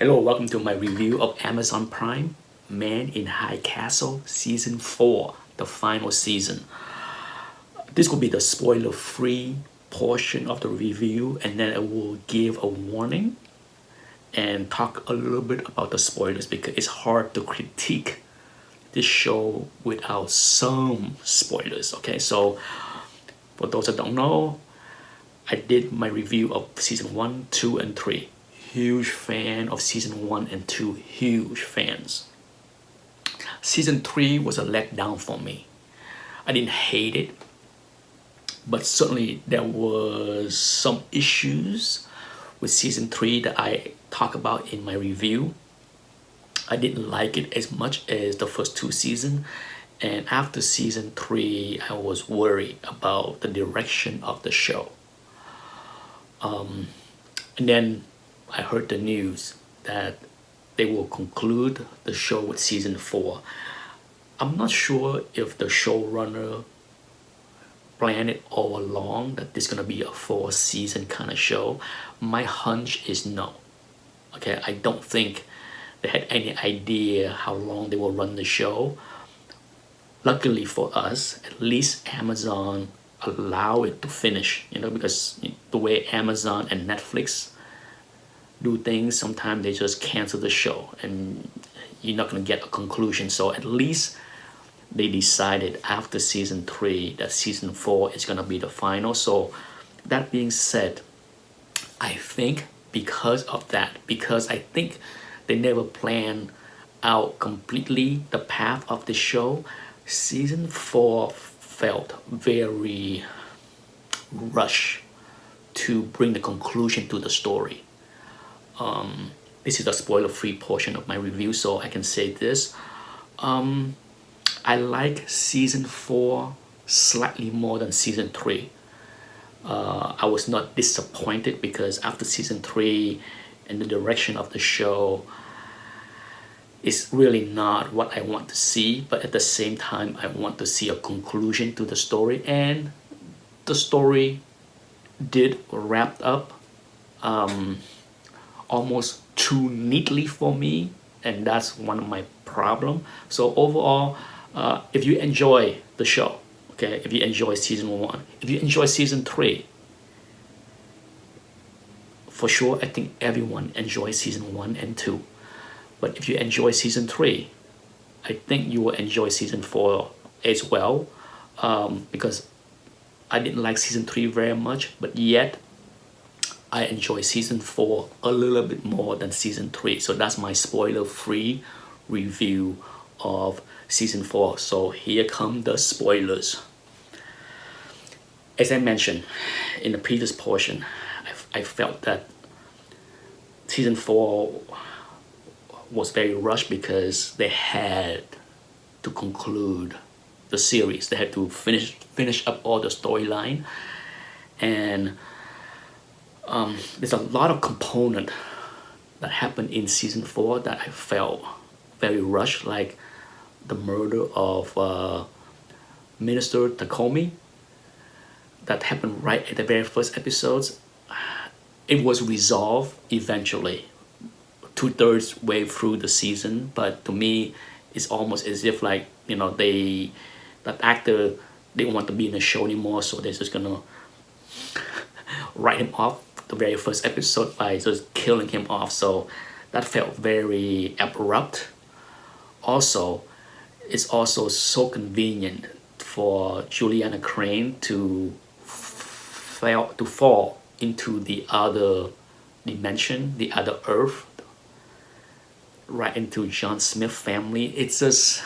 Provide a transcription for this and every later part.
Hello, welcome to my review of Amazon Prime Man in High Castle Season 4, the final season. This will be the spoiler free portion of the review, and then I will give a warning and talk a little bit about the spoilers because it's hard to critique this show without some spoilers. Okay, so for those that don't know, I did my review of season 1, 2, and 3. Huge fan of season 1 and 2, huge fans. Season 3 was a letdown for me. I didn't hate it, but certainly there was some issues with season 3 that I talk about in my review. I didn't like it as much as the first 2 seasons, and after season 3 I was worried about the direction of the show. And then I heard the news that they will conclude the show with season 4. I'm not sure if the showrunner planned it all along that this is gonna be a 4-season kind of show. My hunch is no. Okay, I don't think they had any idea how long they will run the show. Luckily for us, at least Amazon allow it to finish, because the way Amazon and Netflix do things, sometimes they just cancel the show and you're not going to get a conclusion. So at least they decided after season 3 that season 4 is going to be the final. So that being said, I think because of that, because I think they never planned out completely the path of the show, season 4 felt very rushed to bring the conclusion to the story. This is a spoiler-free portion of my review, so I can say this. I like season 4 slightly more than season 3. I was not disappointed because after season 3 and the direction of the show is really not what I want to see, but at the same time I want to see a conclusion to the story, and the story did wrap up almost too neatly for me, and that's one of my problem. So overall, if you enjoy the show, okay, if you enjoy season 1, if you enjoy season 3, for sure I think everyone enjoys season 1 and 2. But if you enjoy season 3, I think you will enjoy season 4 as well, because I didn't like season 3 very much, but yet I enjoy season 4 a little bit more than season 3. So that's my spoiler-free review of season 4. So here come the spoilers. As I mentioned in the previous portion, I felt that season 4 was very rushed because they had to conclude the series. They had to finish up all the storyline, and there's a lot of component that happened in season 4 that I felt very rushed, like the murder of Minister Takomi that happened right at the very first episodes. It was resolved eventually, 2/3 way through the season, but to me it's almost as if that actor didn't want to be in the show anymore, so they're just gonna write him off the very first episode by just killing him off. So that felt very abrupt. Also, it's also so convenient for Juliana Crane to fall into the other dimension, the other Earth, right into John Smith family. It's just,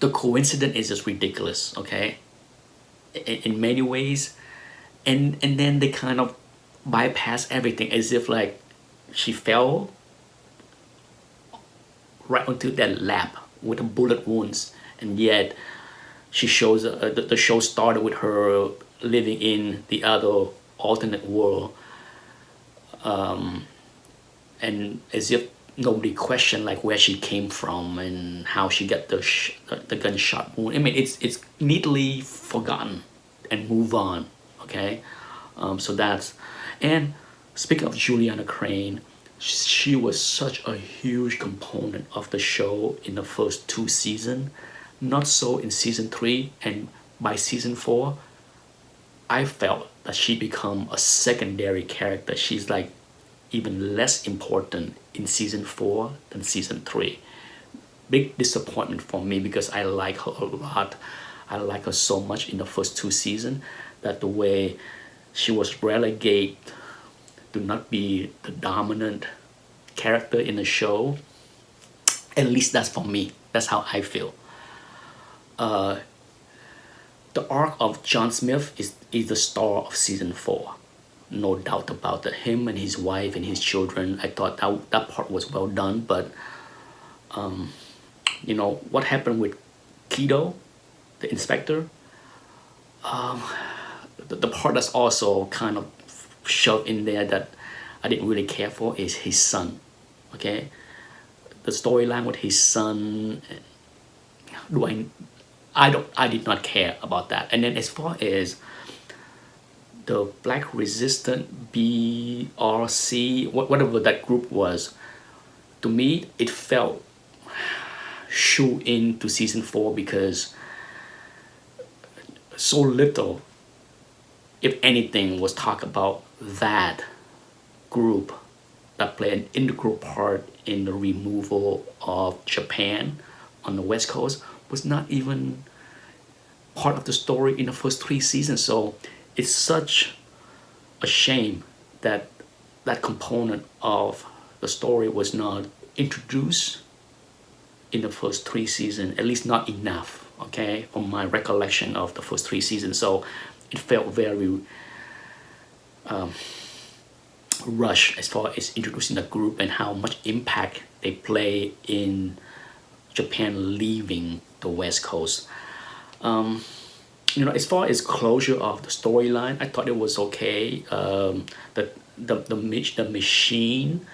the coincidence is just ridiculous, okay, in many ways. And then they kind of bypass everything as if like she fell right onto that lap with a bullet wounds, and yet she shows the show started with her living in the other alternate world, and as if nobody questioned like where she came from and how she got the gunshot wound. I mean, it's neatly forgotten and move on. Okay, so that's, and speaking of Juliana Crane, she was such a huge component of the show in the first two seasons. Not so in season 3, and by season 4, I felt that she become a secondary character. She's like even less important in season 4 than season 3. Big disappointment for me because I like her a lot. I like her so much in the first two seasons that the way she was relegated to not be the dominant character in the show, at least that's for me. That's how I feel. The arc of John Smith is the star of season 4. No doubt about it. Him and his wife and his children, I thought that part was well done. But what happened with Kido, the inspector, the part that's also kind of shoved in there that I didn't really care for is his son. Okay, the storyline with his son, I did not care about that. And then as far as the Black Resistant BRC, whatever that group was, to me it felt shoe in to season 4 because so little, if anything, was talked about that group that played an integral part in the removal of Japan on the West Coast was not even part of the story in the first 3 seasons. So it's such a shame that that component of the story was not introduced in the first 3 seasons, at least not enough, okay, from my recollection of the first 3 seasons. So it felt very rushed as far as introducing the group and how much impact they play in Japan leaving the West Coast. As far as closure of the storyline, I thought it was okay. The machine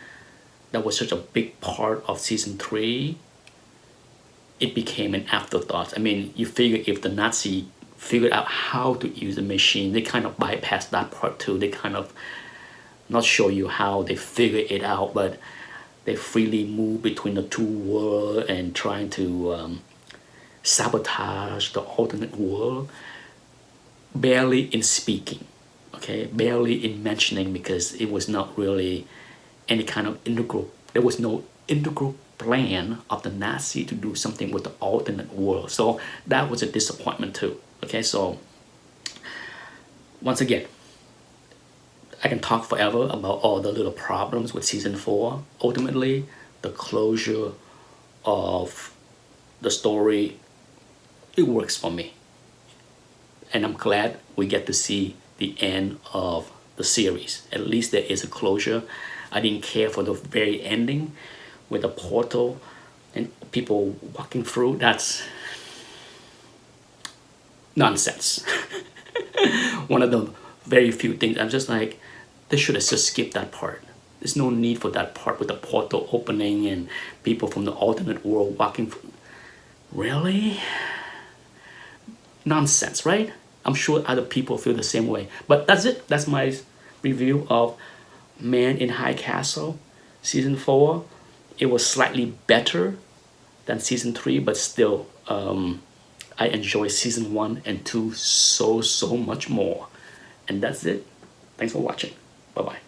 that was such a big part of season 3, it became an afterthought. I mean, you figure if the Nazi figured out how to use the machine, they kind of bypassed that part too. They kind of not show you how they figure it out, but they freely move between the two worlds and trying to sabotage the alternate world, barely in speaking, okay, barely in mentioning, because it was not really any kind of integral, there was no integral plan of the Nazi to do something with the alternate world. So that was a disappointment too. Okay, so once again, I can talk forever about all the little problems with season 4. Ultimately, the closure of the story, it works for me. And I'm glad we get to see the end of the series. At least there is a closure. I didn't care for the very ending with the portal and people walking through. That's nonsense. One of the very few things I'm just like, they should have just skipped that part. There's no need for that part with the portal opening and people from the alternate world walking through. Really? Nonsense, right? I'm sure other people feel the same way. But that's it. That's my review of Man in High Castle season 4. It was slightly better than season 3, but still, I enjoy season 1 and 2 so much more. And that's it. Thanks for watching. Bye bye.